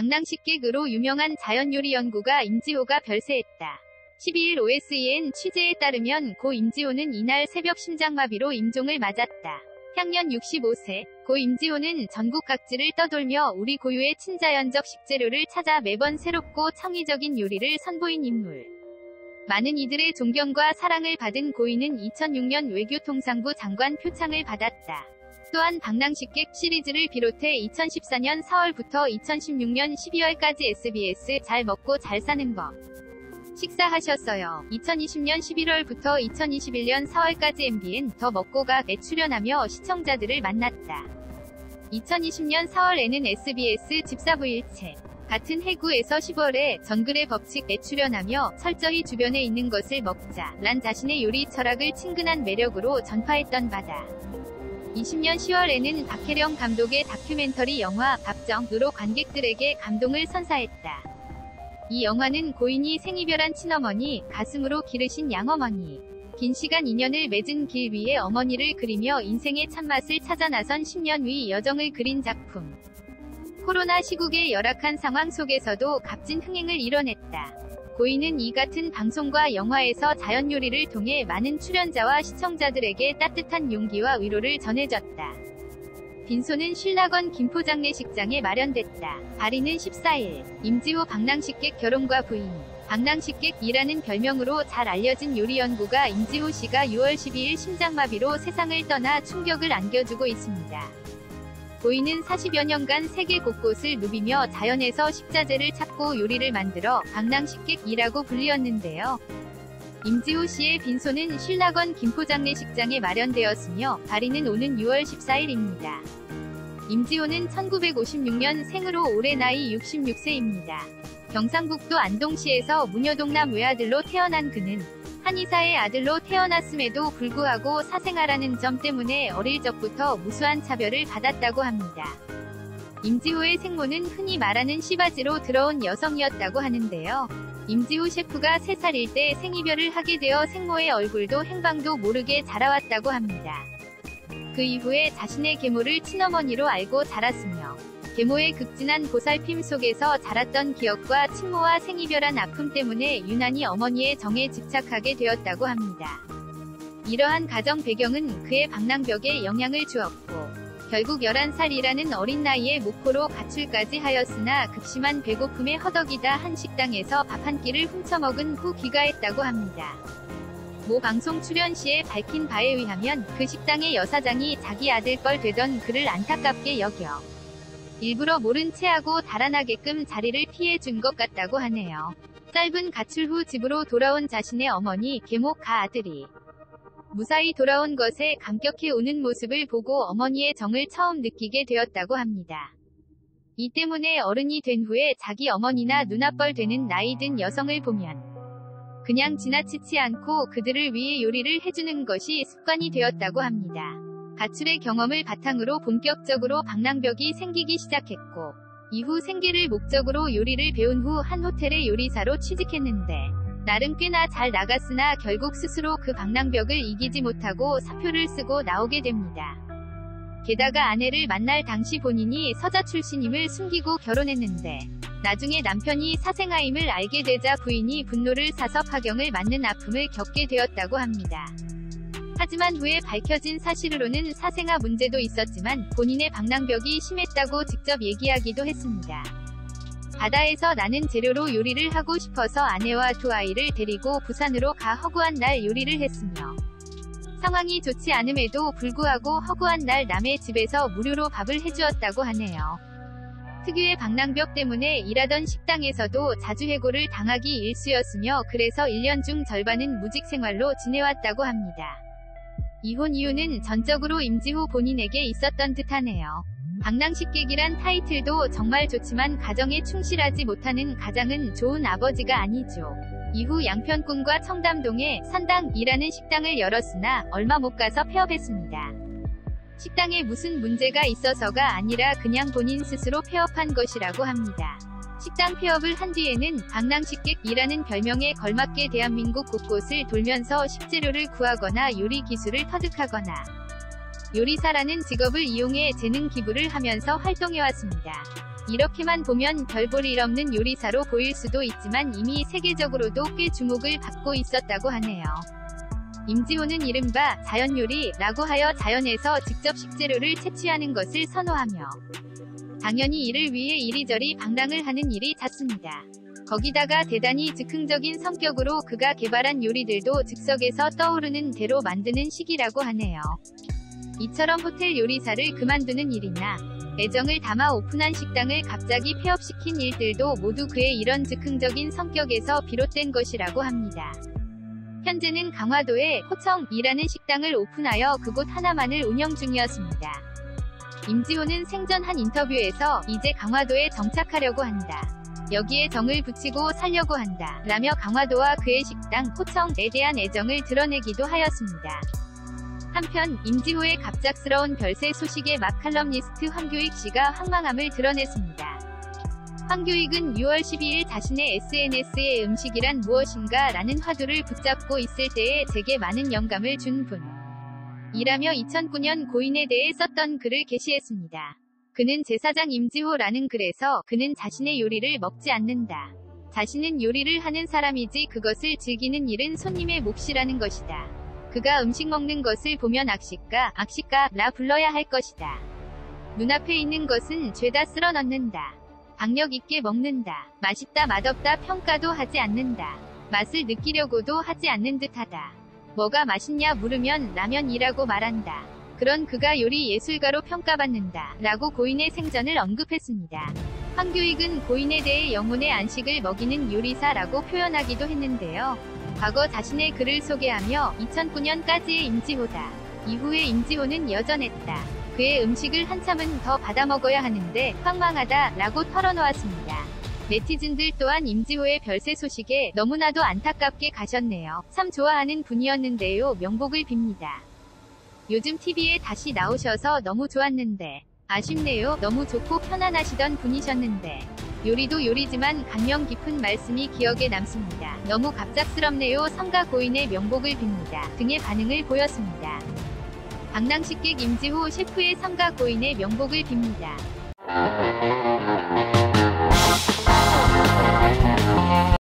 방랑식객으로 유명한 자연요리 연구가 임지호가 별세했다. 12일 OSEN 취재에 따르면 고 임지호는 이날 새벽 심장마비로 임종을 맞았다. 향년 65세, 고 임지호는 전국 각지를 떠돌며 우리 고유의 친자연적 식재료를 찾아 매번 새롭고 창의적인 요리를 선보인 인물. 많은 이들의 존경과 사랑을 받은 고인은 2006년 외교통상부 장관 표창을 받았다. 또한 방랑식객 시리즈를 비롯해 2014년 4월부터 2016년 12월까지 SBS 잘 먹고 잘 사는 법 식사하셨어요. 2020년 11월부터 2021년 4월까지 MBN 더 먹고가에 출연하며 시청자들을 만났다. 2020년 4월에는 SBS 집사부일체 같은 해구에서 10월에 정글의 법칙에 출연하며 철저히 주변에 있는 것을 먹자 란 자신의 요리 철학을 친근한 매력으로 전파했던 바다. 20년 10월에는 박혜령 감독의 다큐멘터리 영화 밥정으로 관객들에게 감동을 선사했다. 이 영화는 고인이 생이별한 친어머니, 가슴으로 기르신 양어머니, 긴 시간 인연을 맺은 길 위에 어머니를 그리며 인생의 참맛을 찾아 나선 10년 위 여정을 그린 작품. 코로나 시국의 열악한 상황 속에서도 값진 흥행을 이뤄냈다. 고인은 이 같은 방송과 영화에서 자연요리를 통해 많은 출연자와 시청자들에게 따뜻한 용기와 위로를 전해줬다. 빈소는 신라건 김포장례식장에 마련됐다. 발인은 14일, 임지호 방랑식객 결혼과 부인, 방랑식객이라는 별명으로 잘 알려진 요리연구가 임지호 씨가 6월 12일 심장마비로 세상을 떠나 충격을 안겨주고 있습니다. 고인은 40여 년간 세계 곳곳을 누비며 자연에서 식자재를 찾고 요리를 만들어 방랑식객이라고 불리었는데요. 임지호 씨의 빈소는 신라건 김포장례식장에 마련되었으며 발인은 오는 6월 14일입니다. 임지호는 1956년 생으로 올해 나이 66세입니다. 경상북도 안동시에서 무녀동남 외아들로 태어난 그는 한의사의 아들로 태어났음에도 불구하고 사생아라는 점 때문에 어릴 적부터 무수한 차별을 받았다고 합니다. 임지호의 생모는 흔히 말하는 씨바지로 들어온 여성이었다고 하는데요. 임지호 셰프가 3살일 때 생이별을 하게 되어 생모의 얼굴도 행방도 모르게 자라왔다고 합니다. 그 이후에 자신의 계모를 친어머니로 알고 자랐으며 계모의 극진한 보살핌 속에서 자랐던 기억과 친모와 생이별한 아픔 때문에 유난히 어머니의 정에 집착하게 되었다고 합니다. 이러한 가정 배경은 그의 방랑벽에 영향을 주었고 결국 11살이라는 어린 나이에 목포로 가출까지 하였으나 극심한 배고픔에 허덕이다 한 식당에서 밥 한 끼를 훔쳐먹은 후 귀가했다고 합니다. 모 방송 출연 시에 밝힌 바에 의하면 그 식당의 여사장이 자기 아들 뻘 되던 그를 안타깝게 여겨 일부러 모른 체하고 달아나게끔 자리를 피해 준 것 같다고 하네요. 짧은 가출 후 집으로 돌아온 자신의 어머니 계모 가 아들이 무사히 돌아온 것에 감격해 우는 모습을 보고 어머니의 정을 처음 느끼게 되었다고 합니다. 이 때문에 어른이 된 후에 자기 어머니나 누나뻘 되는 나이 든 여성을 보면 그냥 지나치지 않고 그들을 위해 요리를 해주는 것이 습관이 되었다고 합니다. 가출의 경험을 바탕으로 본격적으로 방랑벽이 생기기 시작했고 이후 생계를 목적으로 요리를 배운 후 한 호텔의 요리사로 취직했는데 나름 꽤나 잘 나갔으나 결국 스스로 그 방랑벽을 이기지 못하고 사표를 쓰고 나오게 됩니다. 게다가 아내를 만날 당시 본인이 서자 출신임을 숨기고 결혼했는데 나중에 남편이 사생아임을 알게 되자 부인이 분노를 사서 파경을 맞는 아픔을 겪게 되었다고 합니다. 하지만 후에 밝혀진 사실로는 사생아 문제도 있었지만 본인의 방랑벽이 심했다고 직접 얘기하기도 했습니다. 바다에서 나는 재료로 요리를 하고 싶어서 아내와 2아이를 데리고 부산으로 가 허구한 날 요리를 했으며 상황이 좋지 않음에도 불구하고 허구한 날 남의 집에서 무료로 밥을 해주었다고 하네요. 특유의 방랑벽 때문에 일하던 식당에서도 자주 해고를 당하기 일쑤였으며 그래서 1년 중 절반은 무직 생활로 지내왔다고 합니다. 이혼 이유는 전적으로 임지호 본인에게 있었던 듯하네요. 방랑식객이란 타이틀도 정말 좋지만 가정에 충실하지 못하는 가장은 좋은 아버지가 아니죠. 이후 양편군과 청담동에 선당이라는 식당을 열었으나 얼마 못 가서 폐업했습니다. 식당에 무슨 문제가 있어서가 아니라 그냥 본인 스스로 폐업한 것이라고 합니다. 식당 폐업을 한 뒤에는 방랑식객이라는 별명에 걸맞게 대한민국 곳곳을 돌면서 식재료를 구하거나 요리 기술을 터득하거나 요리사라는 직업을 이용해 재능 기부를 하면서 활동해왔습니다. 이렇게만 보면 별 볼 일 없는 요리사로 보일 수도 있지만 이미 세계적으로도 꽤 주목을 받고 있었다고 하네요. 임지호는 이른바 자연요리라고 하여 자연에서 직접 식재료를 채취하는 것을 선호하며 당연히 이를 위해 이리저리 방랑을 하는 일이 잦습니다. 거기다가 대단히 즉흥적인 성격으로 그가 개발한 요리들도 즉석에서 떠오르는 대로 만드는 식이라고 하네요. 이처럼 호텔 요리사를 그만두는 일이나 애정을 담아 오픈한 식당을 갑자기 폐업시킨 일들도 모두 그의 이런 즉흥적인 성격에서 비롯된 것이라고 합니다. 현재는 강화도에 호청이라는 식당을 오픈하여 그곳 하나만을 운영 중이었습니다. 임지호는 생전 한 인터뷰에서 이제 강화도에 정착하려고 한다. 여기에 정을 붙이고 살려고 한다. 라며 강화도와 그의 식당 호청에 대한 애정을 드러내기도 하였습니다. 한편 임지호의 갑작스러운 별세 소식에 막칼럼니스트 황교익 씨가 황망함을 드러냈습니다. 황교익은 6월 12일 자신의 SNS에 음식이란 무엇인가 라는 화두를 붙잡고 있을 때에 제게 많은 영감을 준 분이라며 2009년 고인에 대해 썼던 글을 게시했습니다. 그는 제사장 임지호라는 글에서 그는 자신의 요리를 먹지 않는다. 자신은 요리를 하는 사람이지 그것을 즐기는 일은 손님의 몫이라는 것이다. 그가 음식 먹는 것을 보면 악식가라 불러야 할 것이다. 눈앞에 있는 것은 죄다 쓸어 넣는다. 박력 있게 먹는다. 맛있다 맛없다 평가도 하지 않는다. 맛을 느끼려고도 하지 않는 듯하다. 뭐가 맛있냐 물으면 라면이라고 말한다. 그런 그가 요리 예술가로 평가받는다. 라고 고인의 생전을 언급했습니다. 황교익은 고인에 대해 영혼의 안식을 먹이는 요리사라고 표현하기도 했는데요. 과거 자신의 글을 소개하며 2009년까지의 임지호다. 이후의 임지호는 여전했다. 그의 음식을 한참은 더 받아먹어야 하는데 황망하다 라고 털어놓았습니다. 네티즌들 또한 임지호의 별세 소식에 너무나도 안타깝게 가셨네요. 참 좋아하는 분이었는데요. 명복을 빕니다. 요즘 TV에 다시 나오셔서 너무 좋았는데 아쉽네요. 너무 좋고 편안하시던 분이셨는데 요리도 요리지만 감명 깊은 말씀이 기억에 남습니다. 너무 갑작스럽네요. 성가 고인의 명복을 빕니다. 등의 반응을 보였습니다. 방랑식객 임지호 셰프의 성가 고인의 명복을 빕니다.